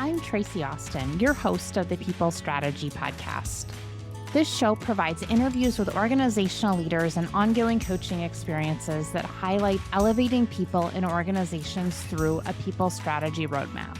I'm Traci Austin, your host of the People Strategy Podcast. This show provides interviews with organizational leaders and ongoing coaching experiences that highlight elevating people in organizations through a people strategy roadmap.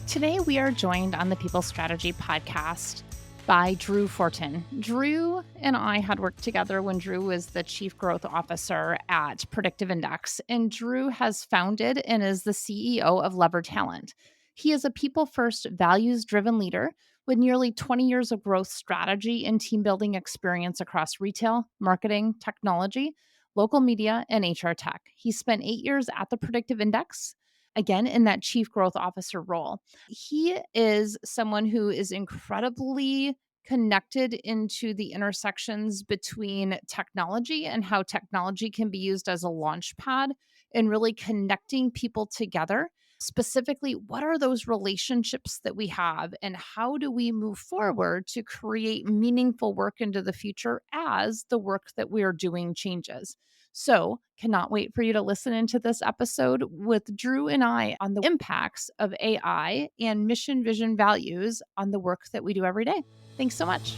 Today, we are joined on the People Strategy Podcast by Drew Fortin. Drew and I had worked together when Drew was the Chief Growth Officer at Predictive Index, and Drew has founded and is the CEO of Lever Talent. He is a people-first, values-driven leader with nearly 20 years of growth strategy and team building experience across retail, marketing, technology, local media, and HR tech. He spent 8 years at the Predictive Index, again in that Chief Growth Officer role. He is someone who is incredibly connected into the intersections between technology and how technology can be used as a launch pad and really connecting people together. Specifically, what are those relationships that we have, and how do we move forward to create meaningful work into the future as the work that we are doing changes? So, cannot wait for you to listen into this episode with Drew and I on the impacts of AI and mission, vision, values on the work that we do every day. Thanks so much.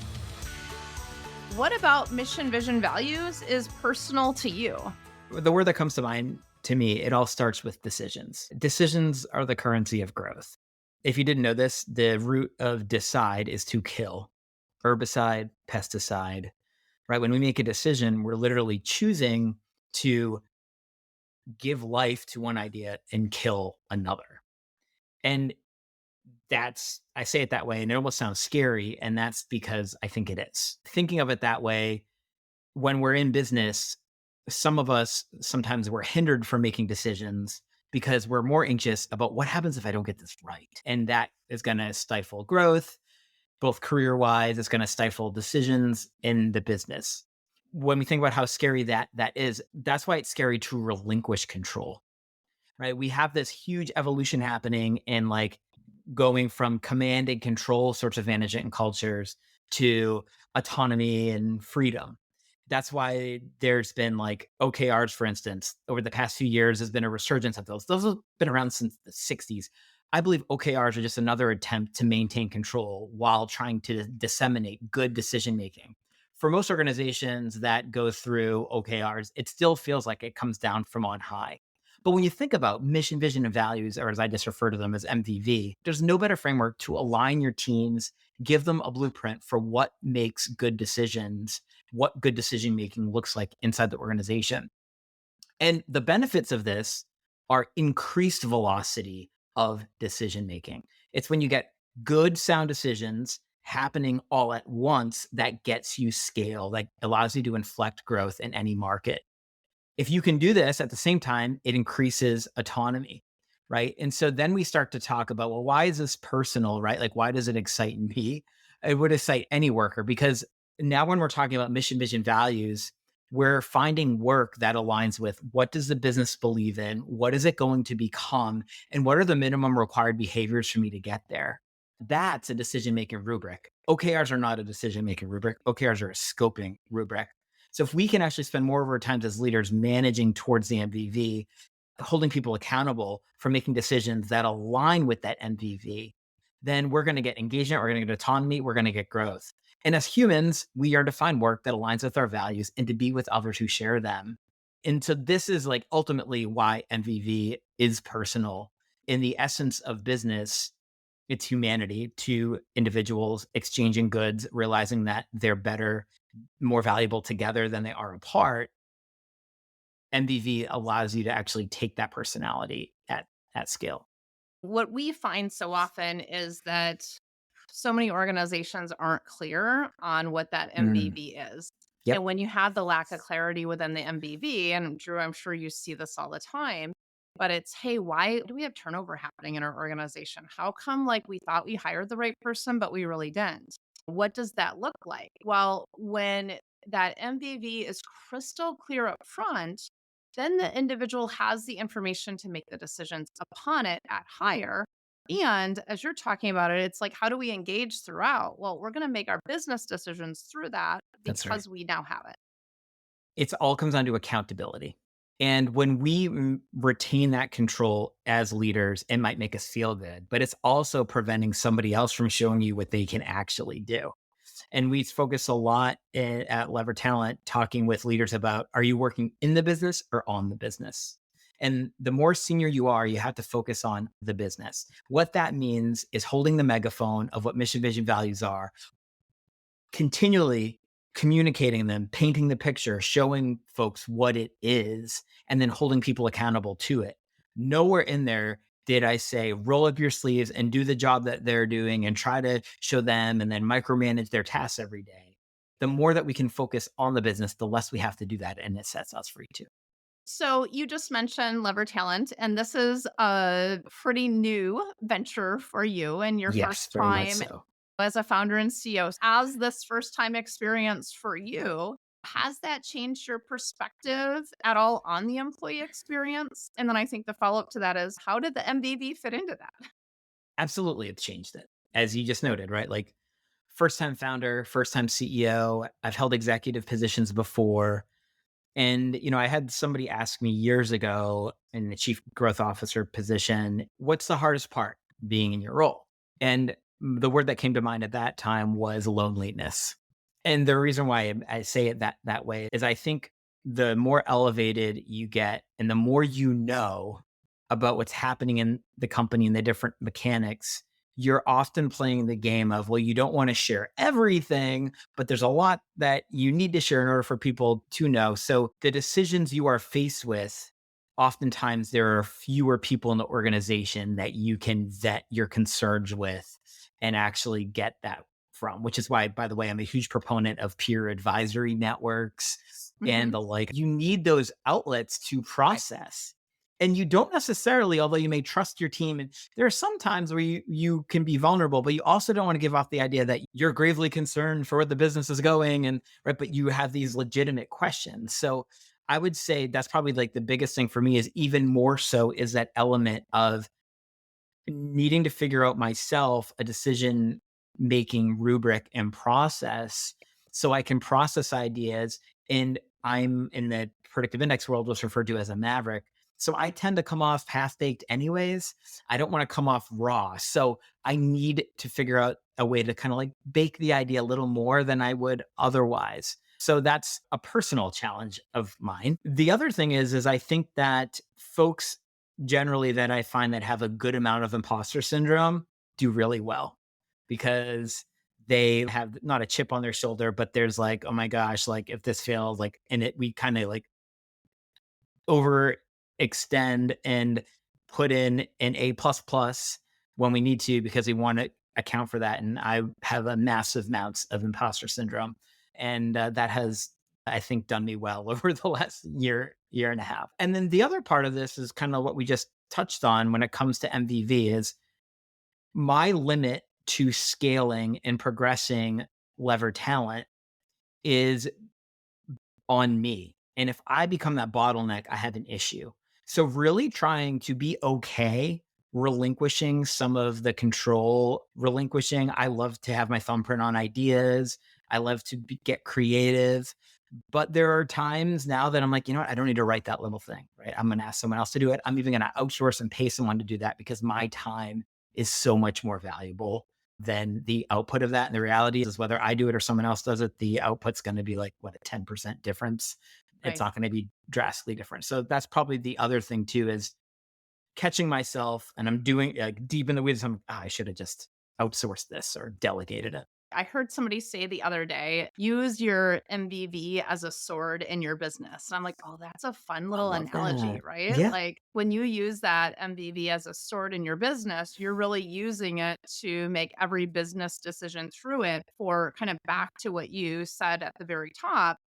What about mission, vision, values is personal to you? The word that comes to mind to me, it all starts with decisions. Decisions are the currency of growth. If you didn't know this, the root of decide is to kill. Herbicide, pesticide, right? When we make a decision, we're literally choosing to give life to one idea and kill another. And I say it that way, and it almost sounds scary. And that's because I think it is. Thinking of it that way, when we're in business, some of us, sometimes we're hindered from making decisions because we're more anxious about what happens if I don't get this right. And that is going to stifle growth, both career-wise. It's going to stifle decisions in the business. When we think about how scary that is, that's why it's scary to relinquish control, right? We have this huge evolution happening in like going from command and control sorts of management and cultures to autonomy and freedom. That's why there's been like OKRs, for instance, over the past few years, there's been a resurgence of those. Those have been around since the 60s. I believe OKRs are just another attempt to maintain control while trying to disseminate good decision making. For most organizations that go through OKRs, it still feels like it comes down from on high. But when you think about mission, vision, and values, or as I just refer to them as MVV, there's no better framework to align your teams, give them a blueprint for what makes good decisions, what good decision making looks like inside the organization. And the benefits of this are increased velocity of decision making. It's when you get good, sound decisions happening all at once that gets you scale, that allows you to inflect growth in any market. If you can do this at the same time, it increases autonomy, right? And so then we start to talk about, well, why is this personal, right? Like, why does it excite me? It would excite any worker, because now when we're talking about mission, vision, values, we're finding work that aligns with what does the business believe in? What is it going to become? And what are the minimum required behaviors for me to get there? That's a decision-making rubric. OKRs are not a decision-making rubric. OKRs are a scoping rubric. So if we can actually spend more of our time as leaders managing towards the MVV, holding people accountable for making decisions that align with that MVV, then we're going to get engagement, we're going to get autonomy, we're going to get growth. And as humans, we are to find work that aligns with our values and to be with others who share them. And so this is like ultimately why MVV is personal. In the essence of business, it's humanity, two individuals exchanging goods, realizing that they're better, more valuable together than they are apart. MVV allows you to actually take that personality at scale. What we find so often is that so many organizations aren't clear on what that MVV is. Yep. And when you have the lack of clarity within the MVV, and Drew, I'm sure you see this all the time, but it's, hey, why do we have turnover happening in our organization? How come like we thought we hired the right person, but we really didn't? What does that look like? Well, when that MVV is crystal clear up front, then the individual has the information to make the decisions upon it at hire. And as you're talking about it, it's like, how do we engage throughout? Well, we're going to make our business decisions through that That's right. because we now have it. It all comes down to accountability. And when we retain that control as leaders, it might make us feel good, but it's also preventing somebody else from showing you what they can actually do. And we focus a lot at Lever Talent talking with leaders about, are you working in the business or on the business? And the more senior you are, you have to focus on the business. What that means is holding the megaphone of what mission, vision, values are, continually communicating them, painting the picture, showing folks what it is, and then holding people accountable to it. Nowhere in there did I say, roll up your sleeves and do the job that they're doing and try to show them and then micromanage their tasks every day. The more that we can focus on the business, the less we have to do that. And it sets us free too. So you just mentioned Lever Talent, and this is a pretty new venture for you and your Yes, first very much time so. as a founder and CEO. As this first time experience for you, has that changed your perspective at all on the employee experience? And then I think the follow up to that is, how did the MVV fit into that? Absolutely, it's changed it. As you just noted, right? Like first time founder, first time CEO. I've held executive positions before. And, I had somebody ask me years ago in the chief growth officer position, what's the hardest part being in your role? And the word that came to mind at that time was loneliness. And the reason why I say it that way is I think the more elevated you get and the more you know about what's happening in the company and the different mechanics, you're often playing the game of, well, you don't want to share everything, but there's a lot that you need to share in order for people to know. So the decisions you are faced with, oftentimes there are fewer people in the organization that you can vet your concerns with and actually get that from, which is why, by the way, I'm a huge proponent of peer advisory networks and Hmm. the like. You need those outlets to process. And you don't necessarily, although you may trust your team, and there are some times where you can be vulnerable, but you also don't want to give off the idea that you're gravely concerned for where the business is going, and right, but you have these legitimate questions. So I would say that's probably like the biggest thing for me is even more so is that element of needing to figure out myself a decision making rubric and process so I can process ideas. And I'm in the predictive index world, what's referred to as a maverick. So I tend to come off half baked anyways. I don't want to come off raw. So I need to figure out a way to kind of like bake the idea a little more than I would otherwise. So that's a personal challenge of mine. The other thing is I think that folks generally that I find that have a good amount of imposter syndrome do really well because they have not a chip on their shoulder, but there's like, oh my gosh, like if this fails, like, and it, we kind of like overextend and put in an A plus plus when we need to because we want to account for that. And I have a massive amounts of imposter syndrome, and that has, I think, done me well over the last year and a half. And then the other part of this is kind of what we just touched on when it comes to MVV is my limit to scaling and progressing lever talent is on me. And if I become that bottleneck, I have an issue. So, really trying to be okay relinquishing some of the control, relinquishing. I love to have my thumbprint on ideas. I love to get creative. But there are times now that I'm like, you know what? I don't need to write that little thing, right? I'm going to ask someone else to do it. I'm even going to outsource and pay someone to do that because my time is so much more valuable than the output of that. And the reality is whether I do it or someone else does it, the output's going to be like what, a 10% difference. It's Right. not going to be drastically different. So that's probably the other thing too is catching myself and I'm doing like deep in the weeds. I should have just outsourced this or delegated it. I heard somebody say the other day, use your MVV as a sword in your business. And I'm like, oh, that's a fun I little love analogy, that. right? Yeah. Like when you use that MVV as a sword in your business, you're really using it to make every business decision through it for kind of back to what you said at the very top,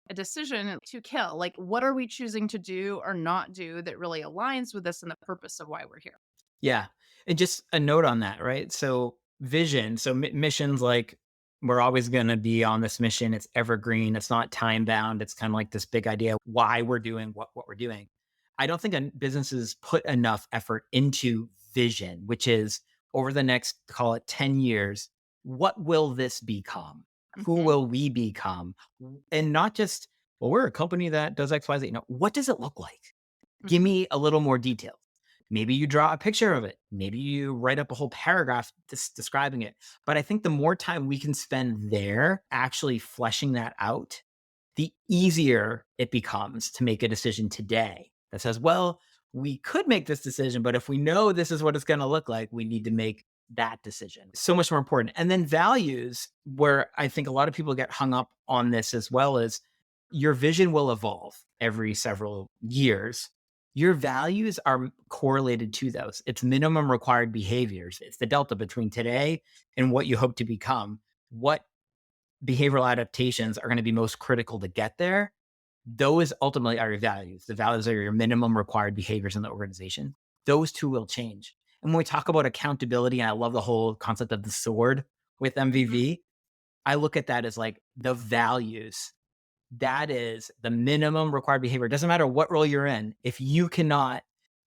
a decision to kill. Like, what are we choosing to do or not do that really aligns with this and the purpose of why we're here? Yeah. And just a note on that, right? So vision, so missions like we're always going to be on this mission. It's evergreen. It's not time bound. It's kind of like this big idea why we're doing what we're doing. I don't think businesses put enough effort into vision, which is over the next, call it 10 years, what will this become? Who Hmm. will we become? And not just Well, we're a company that does XYZ. What does it look like? Give Mhm. me a little more detail. Maybe you draw a picture of it. Maybe you write up a whole paragraph describing it. But I think the more time we can spend there actually fleshing that out, the easier it becomes to make a decision today that says, well, we could make this decision, but if we know this is what it's going to look like, we need to make that decision. So much more important. And then values, where I think a lot of people get hung up on this as well, is your vision will evolve every several years. Your values are correlated to those. It's minimum required behaviors. It's the delta between today and what you hope to become. What behavioral adaptations are going to be most critical to get there? Those ultimately are your values. The values are your minimum required behaviors in the organization. Those two will change. And when we talk about accountability, and I love the whole concept of the sword with Mhm. MVV, I look at that as like the values. That is the minimum required behavior. It doesn't matter what role you're in. If you cannot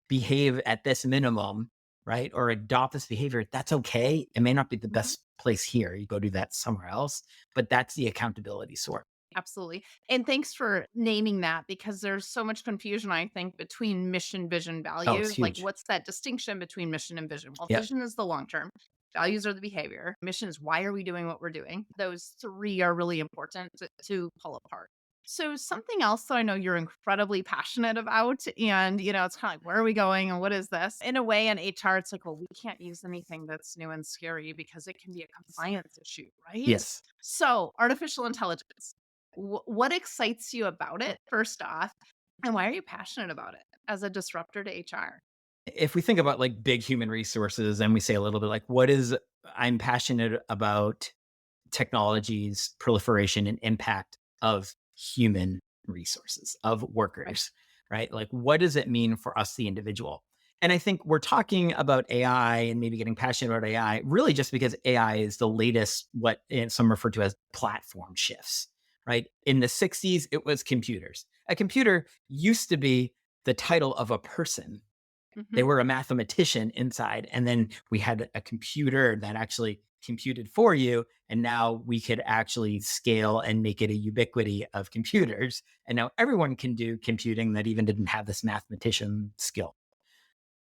behave at this minimum, right, or adopt this behavior, that's okay. It may not be the Mhm. best place here. You go do that somewhere else, but that's the accountability sword. Absolutely. And thanks for naming that because there's so much confusion, I think, between mission, vision, Oh, it's values. Like, huge. what's that distinction between mission and vision? Well, Yep. vision is the long term, values are the behavior, mission is why are we doing what we're doing? Those three are really important to pull apart. So, something else that I know you're incredibly passionate about, and it's kind of like, where are we going and what is this? In a way, in HR, it's like, well, we can't use anything that's new and scary because it can be a compliance issue, right? Yes. So, artificial intelligence. What excites you about it, first off, and why are you passionate about it as a disruptor to HR? If we think about like big human resources and we say a little bit like, what is, I'm passionate about technology's proliferation and impact of human resources, of Right. workers, right? Like, what does it mean for us, the individual? And I think we're talking about AI and maybe getting passionate about AI really just because AI is the latest, what some refer to as platform shifts, right? In the 60s, it was computers. A computer used to be the title of a person. They Mhm. were a mathematician inside. And then we had a computer that actually computed for you. And now we could actually scale and make it a ubiquity of computers. And now everyone can do computing that even didn't have this mathematician skill.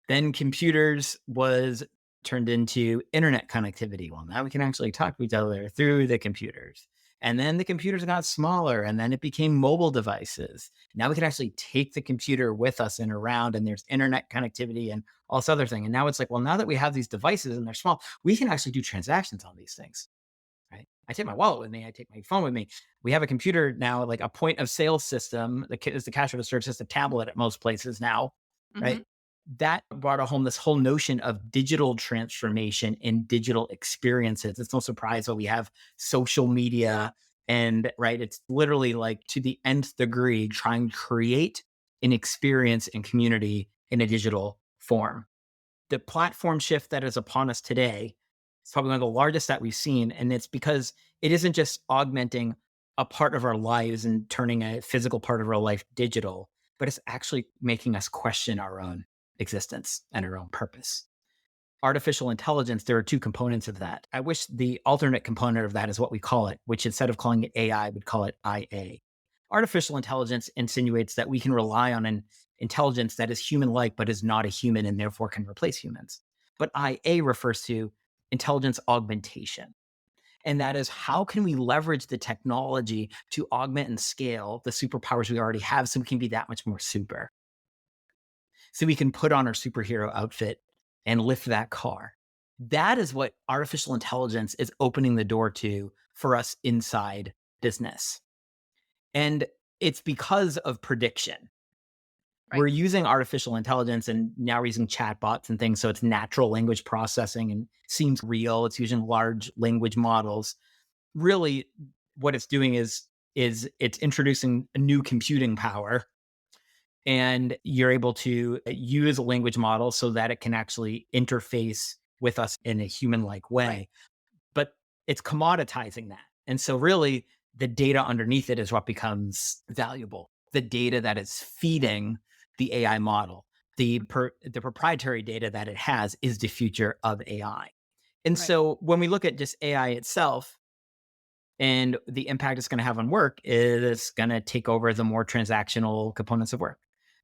Then computers was turned into internet connectivity. Well, now we can actually talk to each other through the computers. And then the computers got smaller and then it became mobile devices. Now we can actually take the computer with us and around, and there's internet connectivity and all this other thing. And now it's like, well, now that we have these devices and they're small, we can actually do transactions on these things, right? I take my wallet with me. I take my phone with me. We have a computer now, like a point of sale system. Is the cash register. It's just a tablet at most places now, right? Mhm. That brought home this whole notion of digital transformation and digital experiences. It's no surprise why we have social media and right. It's literally like to the nth degree trying to create an experience and community in a digital form. The platform shift that is upon us today is probably one of the largest that we've seen. And it's because it isn't just augmenting a part of our lives and turning a physical part of our life digital, but it's actually making us question our own existence and our own purpose. Artificial intelligence, there are two components of that. I wish the alternate component of that is what we call it, which instead of calling it AI, would call it IA. Artificial intelligence insinuates that we can rely on an intelligence that is human like, but is not a human and therefore can replace humans. But IA refers to intelligence augmentation. And that is how can we leverage the technology to augment and scale the superpowers we already have so we can be that much more super? So we can put on our superhero outfit and lift that car. That is what artificial intelligence is opening the door to for us inside business. And it's because of prediction. We're Right. using artificial intelligence and now we're using chatbots and things. So it's natural language processing and seems real. It's using large language models. Really, what it's doing is it's introducing a new computing power, and you're able to use a language model so that it can actually interface with us in a human like Right. way. But it's commoditizing that. And so, really, the data underneath it is what becomes valuable. The data that is feeding the AI model, the proprietary data that it has is the future of AI. And Right. so, when we look at just AI itself, And the impact it's going to have on work is going to take over the more transactional components of work.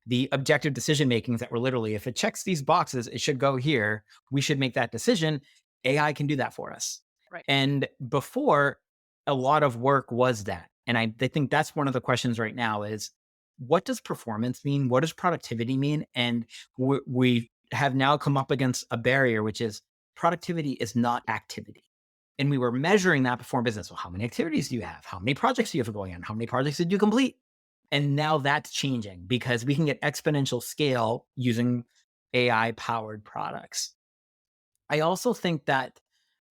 The objective decision makings that were literally, if it checks these boxes, it should go here. We should make that decision. AI can do that for us. Right. And before, a lot of work was that. And I think that's one of the questions right now is what does performance mean? What does productivity mean? And we have now come up against a barrier, which is productivity is not activity. And we were measuring that before in business. Well, how many activities do you have? How many projects do you have going on? How many projects did you complete? And now that's changing because we can get exponential scale using AI powered products. I also think that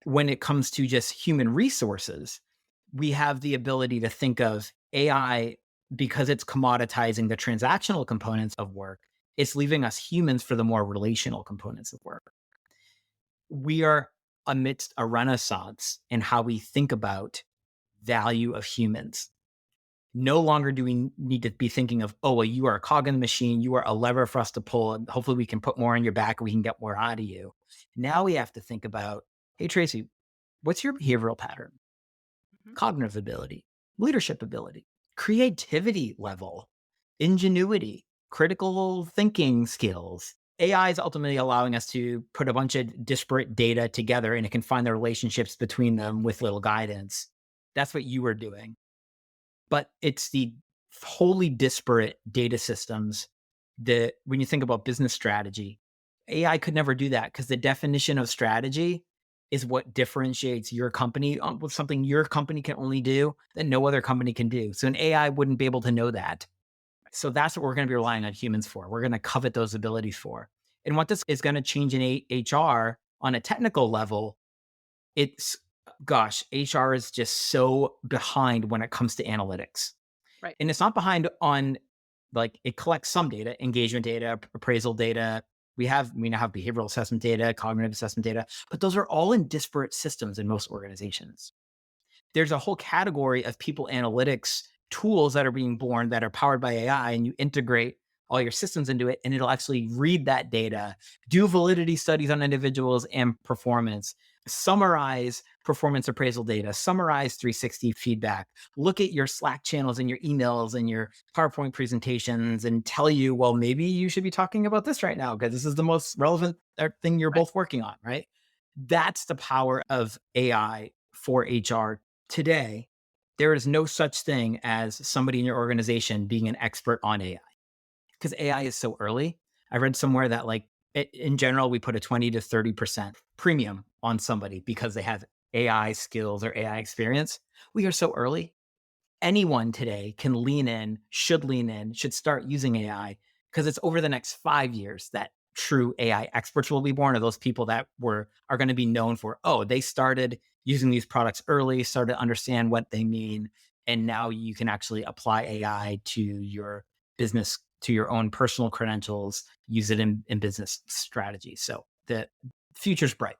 when it comes to just human resources, we have the ability to think of AI because it's commoditizing the transactional components of work. It's leaving us humans for the more relational components of work. We are amidst a renaissance in how we think about value of humans. No longer do we need to be thinking of, oh, well, you are a cog in the machine. You are a lever for us to pull. And hopefully we can put more on your back and we can get more out of you. Now we have to think about, hey, Traci, what's your behavioral pattern? Mhm. Cognitive ability, leadership ability, creativity level, ingenuity, critical thinking skills. AI is ultimately allowing us to put a bunch of disparate data together and it can find the relationships between them with little guidance. That's what you were doing. But it's the wholly disparate data systems that when you think about business strategy, AI could never do that because the definition of strategy is what differentiates your company with something your company can only do that no other company can do. So an AI wouldn't be able to know that. So that's what we're going to be relying on humans for. We're going to covet those abilities for. And what this is going to change in HR on a technical level, it's gosh, HR is just so behind when it comes to analytics. Right. And it's not behind on like it collects some data, engagement data, appraisal data. We now have behavioral assessment data, cognitive assessment data, but those are all in disparate systems in most organizations. There's a whole category of people analytics tools that are being born that are powered by AI, and you integrate all your systems into it, and it'll actually read that data, do validity studies on individuals and performance, summarize performance appraisal data, summarize 360 feedback, look at your Slack channels and your emails and your PowerPoint presentations, and tell you, well, maybe you should be talking about this right now because this is the most relevant thing you're Right. both working on, right? That's the power of AI for HR today. There is no such thing as somebody in your organization being an expert on AI because AI is so early. I read somewhere that like in general, we put a 20 to 30% premium on somebody because they have AI skills or AI experience. We are so early. Anyone today can lean in, should start using AI because it's over the next 5 years that true AI experts will be born, or those people that are going to be known for, oh, they started using these products early, started to understand what they mean. And now you can actually apply AI to your business, to your own personal credentials, use it in business strategy. So the future's bright.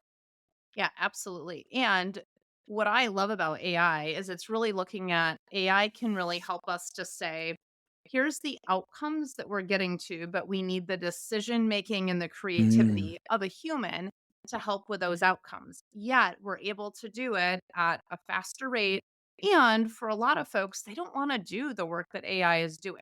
Yeah, absolutely. And what I love about AI is it's really looking at AI can really help us to say, here's the outcomes that we're getting to, but we need the decision making and the Mm, creativity of a human to help with those outcomes. Yet we're able to do it at a faster rate. And for a lot of folks, they don't want to do the work that AI is doing.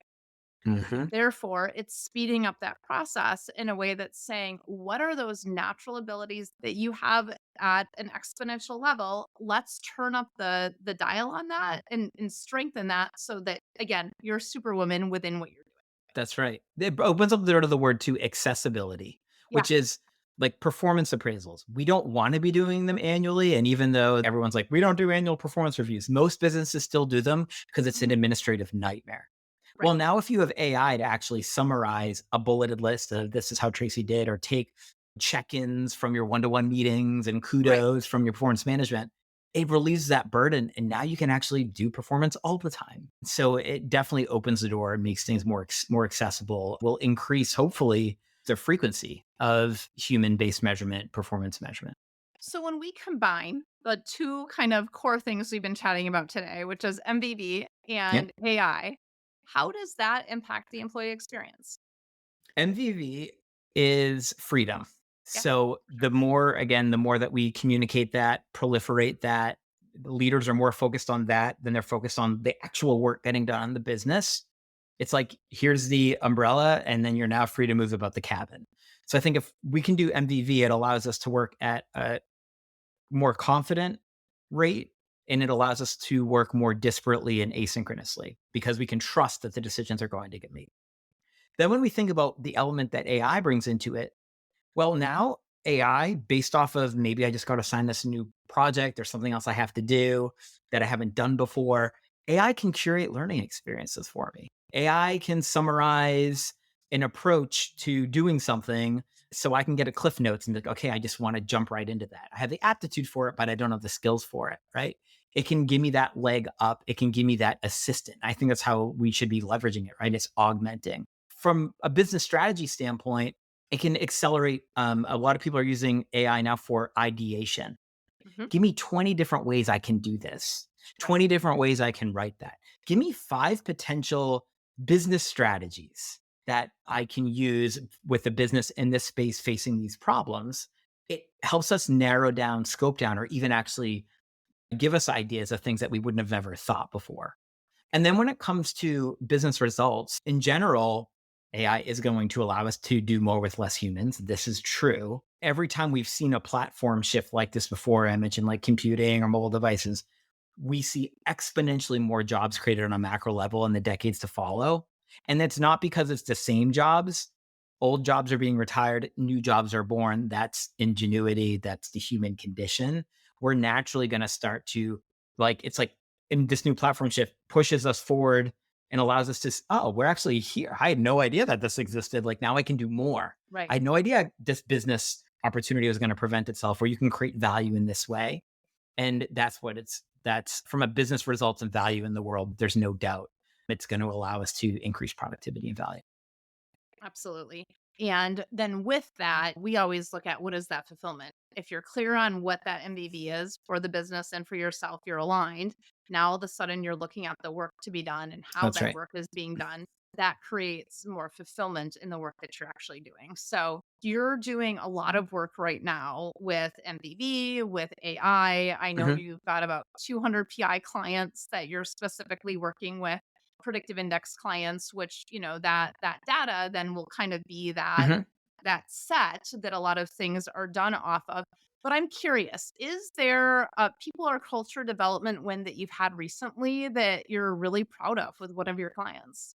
mhm. Therefore, it's speeding up that process in a way that's saying, what are those natural abilities that you have at an exponential level? Let's turn up the dial on that and strengthen that so that again, you're superwoman within what you're doing. That's right. It opens up the door to the word to accessibility, Yeah. which is like performance appraisals. We don't want to be doing them annually. And even though everyone's like, we don't do annual performance reviews, most businesses still do them because it's an Mhm. administrative nightmare. Right. Well, now if you have AI to actually summarize a bulleted list of this is how Tracy did, or take check-ins from your one-to-one meetings and Right. kudos from your performance management, it relieves that burden. And now you can actually do performance all the time. So it definitely opens the door and makes things more accessible, will increase, hopefully, the frequency of human-based measurement, performance measurement. So when we combine the two kind of core things we've been chatting about today, which is MVV Yep. and AI, how does that impact the employee experience? MVV is freedom. Yeah, So for sure. the more, again, the more that we communicate that, proliferate that, the leaders are more focused on that than they're focused on the actual work getting done in the business. It's like, here's the umbrella, and then you're now free to move about the cabin. So I think if we can do MVV, it allows us to work at a more confident rate, and it allows us to work more disparately and asynchronously because we can trust that the decisions are going to get made. Then when we think about the element that AI brings into it, well, now AI, based off of maybe I just got assigned this new project or something else I have to do that I haven't done before, AI can curate learning experiences for me. AI can summarize an approach to doing something so I can get a cliff notes and be like, okay, I just want to jump right into that. I have the aptitude for it, but I don't have the skills for it, right? It can give me that leg up. It can give me that assistant. I think that's how we should be leveraging it, right? It's augmenting. From a business strategy standpoint, it can accelerate. A lot of people are using AI now for ideation. Mhm. Give me 20 different ways I can do this, Right. 20 different ways I can write that. Give me 5 potential business strategies that I can use with the business in this space facing these problems. It helps us narrow down, scope down, or even actually give us ideas of things that we wouldn't have ever thought before. And then when it comes to business results in general, AI is going to allow us to do more with less humans. This is true. Every time we've seen a platform shift like this before, I mentioned like computing or mobile devices, we see exponentially more jobs created on a macro level in the decades to follow. And that's not because it's the same jobs. Old jobs are being retired, new jobs are born. That's ingenuity, that's the human condition. We're naturally going to start to it's like in this new platform shift pushes us forward and allows us to, oh, we're actually here. I had no idea that this existed. Like now I can do more. I Right. had no idea this business opportunity was going to prevent itself, where you can create value in this way. And that's from a business results and value in the world. There's no doubt it's going to allow us to increase productivity and value. Absolutely. And then with that, we always look at what is that fulfillment. If you're clear on what that MVV is for the business and for yourself, you're aligned. Now, all of a sudden, you're looking at the work to be done and how That's that right. work is being done. That creates more fulfillment in the work that you're actually doing. So, you're doing a lot of work right now with MVV, with AI. I know Hmm. you've got about 200 PI clients that you're specifically working with, predictive index clients, which, that data then will kind of be Hmm. that set that a lot of things are done off of. But I'm curious, is there a people or culture development win that you've had recently that you're really proud of with one of your clients?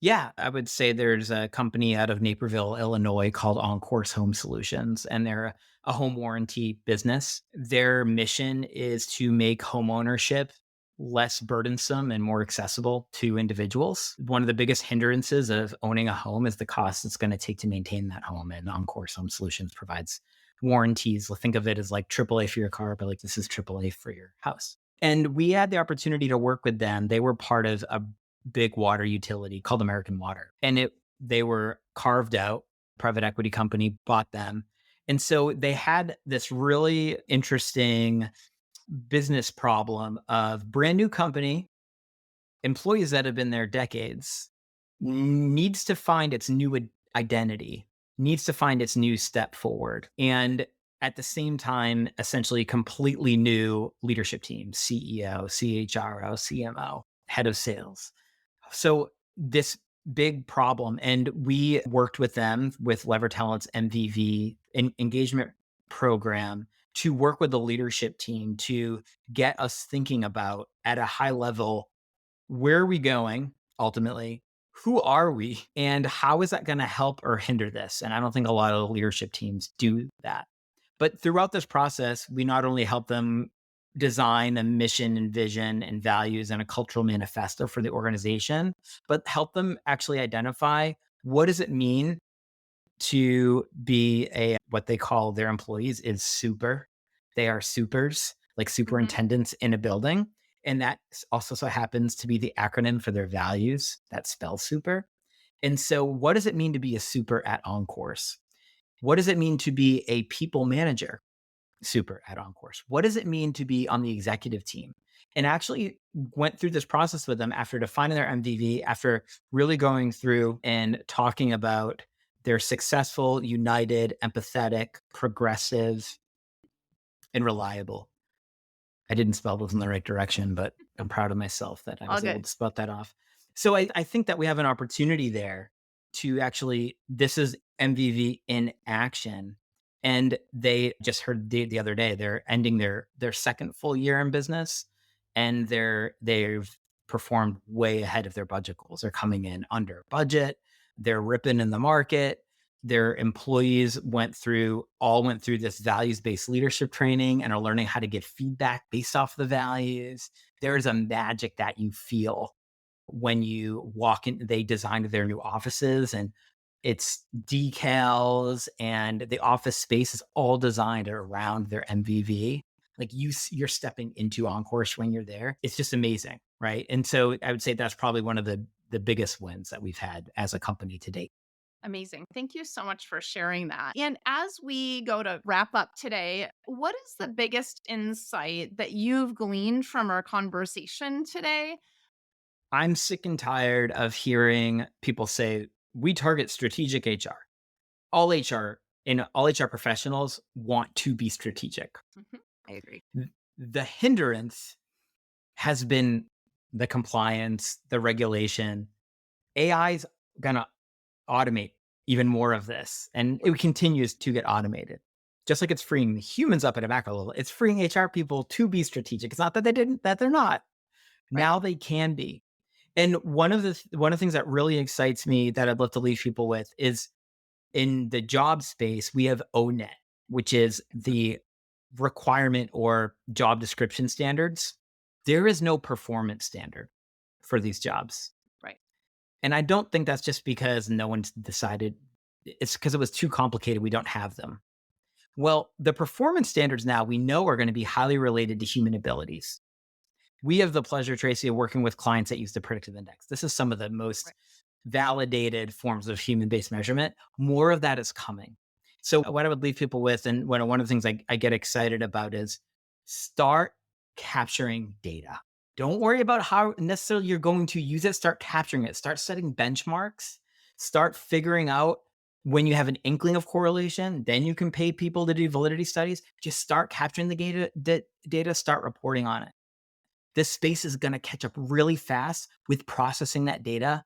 Yeah, I would say there's a company out of Naperville, Illinois called On Course Home Solutions, and they're a home warranty business. Their mission is to make home ownership less burdensome and more accessible to individuals. One of the biggest hindrances of owning a home is the cost it's going to take to maintain that home. And On Course Home Solutions provides warranties. Think of it as like AAA for your car, but like this is AAA for your house. And we had the opportunity to work with them. They were part of a big water utility called American Water. And they were carved out, private equity company bought them. And so they had this really interesting business problem of brand new company, employees that have been there decades, needs to find its new identity, needs to find its new step forward. And at the same time, essentially completely new leadership team, CEO, CHRO, CMO, head of sales. So this big problem, and we worked with them with Lever Talent's MVV engagement program to work with the leadership team to get us thinking about at a high level, where are we going ultimately? Who are we? And how is that going to help or hinder this? And I don't think a lot of leadership teams do that. But throughout this process, we not only help them design a mission and vision and values and a cultural manifesto for the organization, but help them actually identify, what does it mean to be a what they call their employees is super. They are supers, like Mhm. superintendents in a building. And that also so happens to be the acronym for their values that spells super. And so, what does it mean to be a super at OnCourse? What does it mean to be a people manager super at OnCourse? What does it mean to be on the executive team? And actually went through this process with them after defining their MVV, after really going through and talking about their successful, united, empathetic, progressive, and reliable. I didn't spell those in the right direction, but I'm proud of myself that I All was able good. to spot that off. So I think that we have an opportunity there to actually, this is MVV in action. And they just heard the other day, they're ending their second full year in business, and they've performed way ahead of their budget goals. They're coming in under budget. They're ripping in the market. Their employees went through this values-based leadership training and are learning how to give feedback based off the values. There is a magic that you feel when you walk in. They designed their new offices, and it's decals, and the office space is all designed around their MVV. Like you're stepping into Encourse when you're there. It's just amazing, right? And so I would say that's probably one of the biggest wins that we've had as a company to date. Amazing. Thank you so much for sharing that. And as we go to wrap up today, what is the biggest insight that you've gleaned from our conversation today? I'm sick and tired of hearing people say we target strategic HR. All HR and all HR professionals want to be strategic. Mhm. I agree. The hindrance has been the compliance, the regulation. AI's going to automate even more of this, and it continues to get automated. Just like it's freeing the humans up at a macro level, it's freeing HR people to be strategic. It's not that they're not. Right. Now they can be. And one of the things that really excites me that I'd love to leave people with is, in the job space, we have ONET, which is the requirement or job description standards. There is no performance standard for these jobs. Right. And I don't think that's just because no one's decided. It's because it was too complicated. We don't have them. Well, the performance standards now we know are going to be highly related to human abilities. We have the pleasure, Traci, of working with clients that use the predictive index. This is some of the most Right. validated forms of human-based measurement. More of that is coming. So what I would leave people with, and one of the things I get excited about, is start capturing data. Don't worry about how necessarily you're going to use it. Start capturing it. Start setting benchmarks. Start figuring out when you have an inkling of correlation, then you can pay people to do validity studies. Just start capturing the data, start reporting on it. This space is going to catch up really fast with processing that data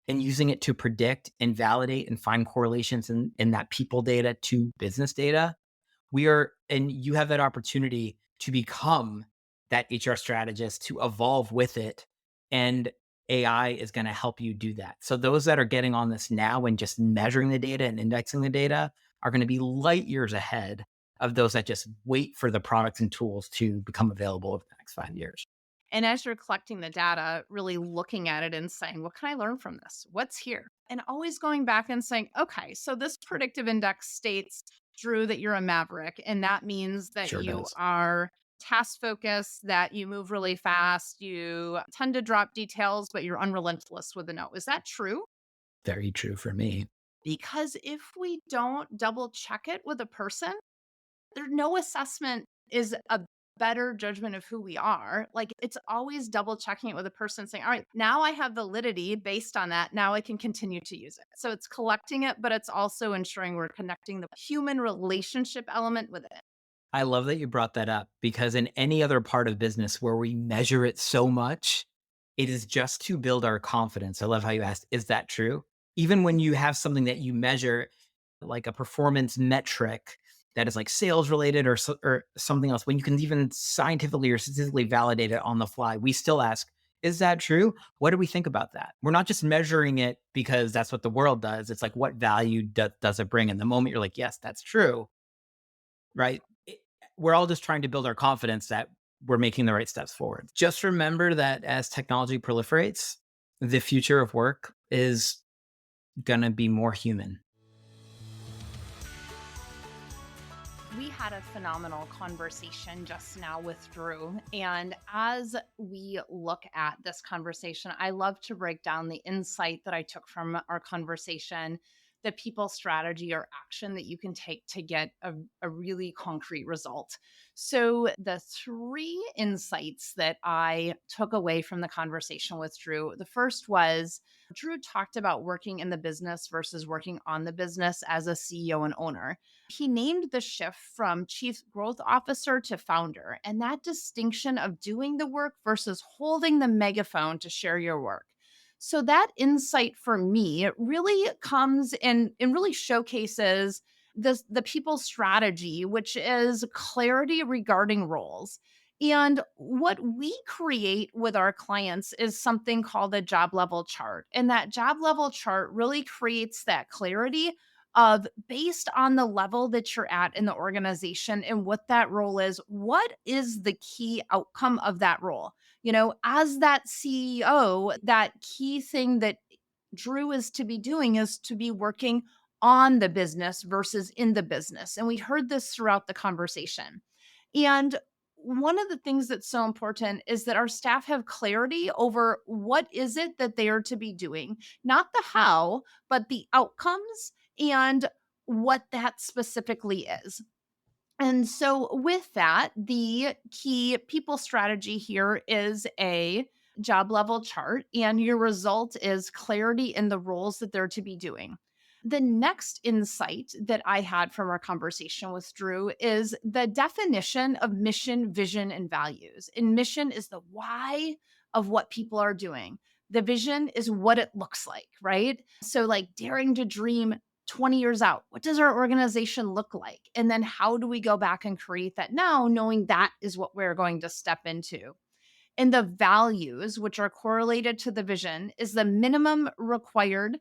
and using it to predict and validate and find correlations in that people data to business data. And you have that opportunity to become that HR strategist, to evolve with it. And AI is going to help you do that. So those that are getting on this now and just measuring the data and indexing the data are going to be light years ahead of those that just wait for the products and tools to become available over the next 5 years. And as you're collecting the data, really looking at it and saying, what can I learn from this? What's here? And always going back and saying, okay, so this predictive index states, Drew, that you're a maverick. And that means that Sure you does. are task focused, that you move really fast, you tend to drop details, but you're unrelentless with a no. Is that true? Very true for me. Because if we don't double check it with a person, there no assessment is a better judgment of who we are. Like, it's always double checking it with a person saying, all right, now I have validity based on that. Now I can continue to use it. So it's collecting it, but it's also ensuring we're connecting the human relationship element with it. I love that you brought that up, because in any other part of business where we measure it so much, it is just to build our confidence. I love how you asked, is that true? Even when you have something that you measure, like a performance metric that is like sales related or something else, when you can even scientifically or statistically validate it on the fly, we still ask, is that true? What do we think about that? We're not just measuring it because that's what the world does. It's like, what value does it bring? And the moment you're like, yes, that's true, right? We're all just trying to build our confidence that we're making the right steps forward. Just remember that as technology proliferates, the future of work is going to be more human. We had a phenomenal conversation just now with Drew. And as we look at this conversation, I love to break down the insight that I took from our conversation the people strategy or action that you can take to get a really concrete result. So, the three insights that I took away from the conversation with Drew, the first was Drew talked about working in the business versus working on the business as a CEO and owner. He named the shift from chief growth officer to founder, and that distinction of doing the work versus holding the megaphone to share your work. So that insight for me it really comes in and really showcases the people strategy, which is clarity regarding roles. And what we create with our clients is something called a job level chart. And that job level chart really creates that clarity of based on the level that you're at in the organization and what that role is, what is the key outcome of that role? As that CEO, that key thing that Drew is to be doing is to be working on the business versus in the business. And we heard this throughout the conversation. And one of the things that's so important is that our staff have clarity over what is it that they are to be doing, not the how, but the outcomes and what that specifically is. And so, with that, the key people strategy here is a job level chart, and your result is clarity in the roles that they're to be doing. The next insight that I had from our conversation with Drew is the definition of mission, vision, and values. And mission is the why of what people are doing. The vision is what it looks like, right? So, like daring to dream 20 years out, what does our organization look like? And then how do we go back and create that now, knowing that is what we're going to step into? And the values, which are correlated to the vision, is the minimum required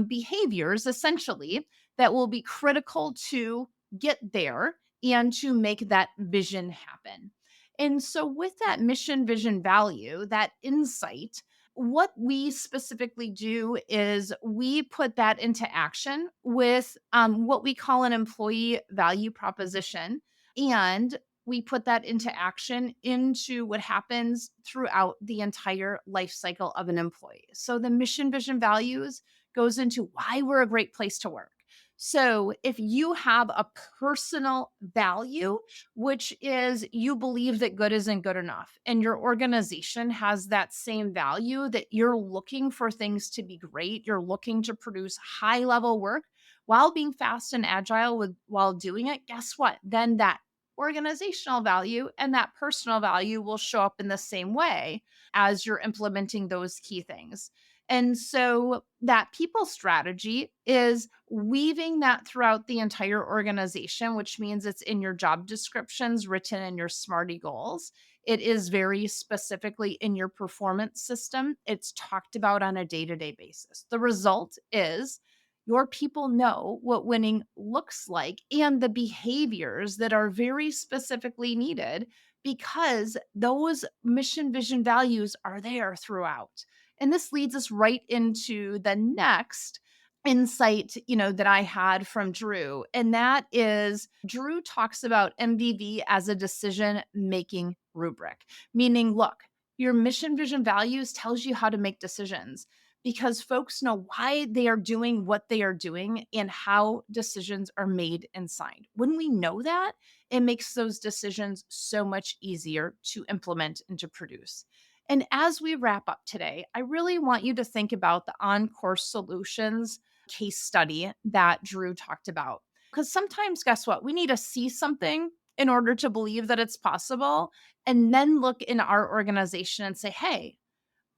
behaviors, essentially, that will be critical to get there and to make that vision happen. And so, with that mission, vision, value, that insight, what we specifically do is we put that into action with what we call an employee value proposition. And we put that into action into what happens throughout the entire life cycle of an employee. So the mission, vision, values goes into why we're a great place to work. So if you have a personal value, which is you believe that good isn't good enough, and your organization has that same value that you're looking for things to be great, you're looking to produce high level work while being fast and agile while doing it, guess what? Then that organizational value and that personal value will show up in the same way as you're implementing those key things. And so that people strategy is weaving that throughout the entire organization, which means it's in your job descriptions, written in your SMARTY goals. It is very specifically in your performance system. It's talked about on a day to day basis. The result is your people know what winning looks like and the behaviors that are very specifically needed because those mission, vision, values are there throughout. And this leads us right into the next insight, that I had from Drew. And that is Drew talks about MVV as a decision making rubric, meaning, look, your mission, vision, values tells you how to make decisions because folks know why they are doing what they are doing and how decisions are made and signed. When we know that, it makes those decisions so much easier to implement and to produce. And as we wrap up today, I really want you to think about the on-course solutions case study that Drew talked about. Because sometimes, guess what? We need to see something in order to believe that it's possible, and then look in our organization and say, hey,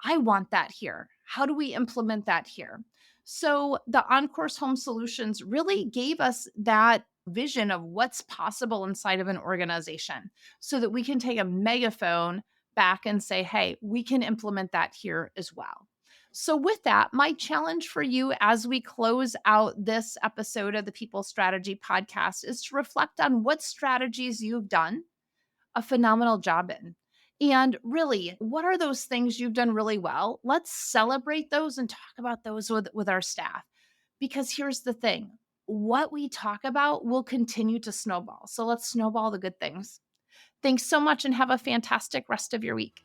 I want that here. How do we implement that here? So the on-course home solutions really gave us that vision of what's possible inside of an organization so that we can take a megaphone back and say, hey, we can implement that here as well. So, with that, my challenge for you as we close out this episode of the People Strategy Podcast is to reflect on what strategies you've done a phenomenal job in. And really, what are those things you've done really well? Let's celebrate those and talk about those with our staff. Because here's the thing what we talk about will continue to snowball. So let's snowball the good things. Thanks so much and have a fantastic rest of your week.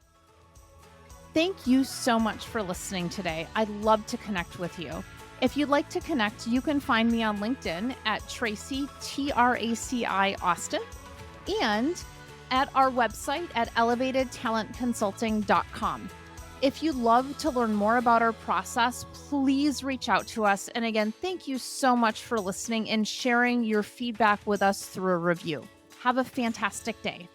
Thank you so much for listening today. I'd love to connect with you. If you'd like to connect, you can find me on LinkedIn at Traci, Traci Austin, and at our website at elevatedtalentconsulting.com. If you'd love to learn more about our process, please reach out to us. And again, thank you so much for listening and sharing your feedback with us through a review. Have a fantastic day.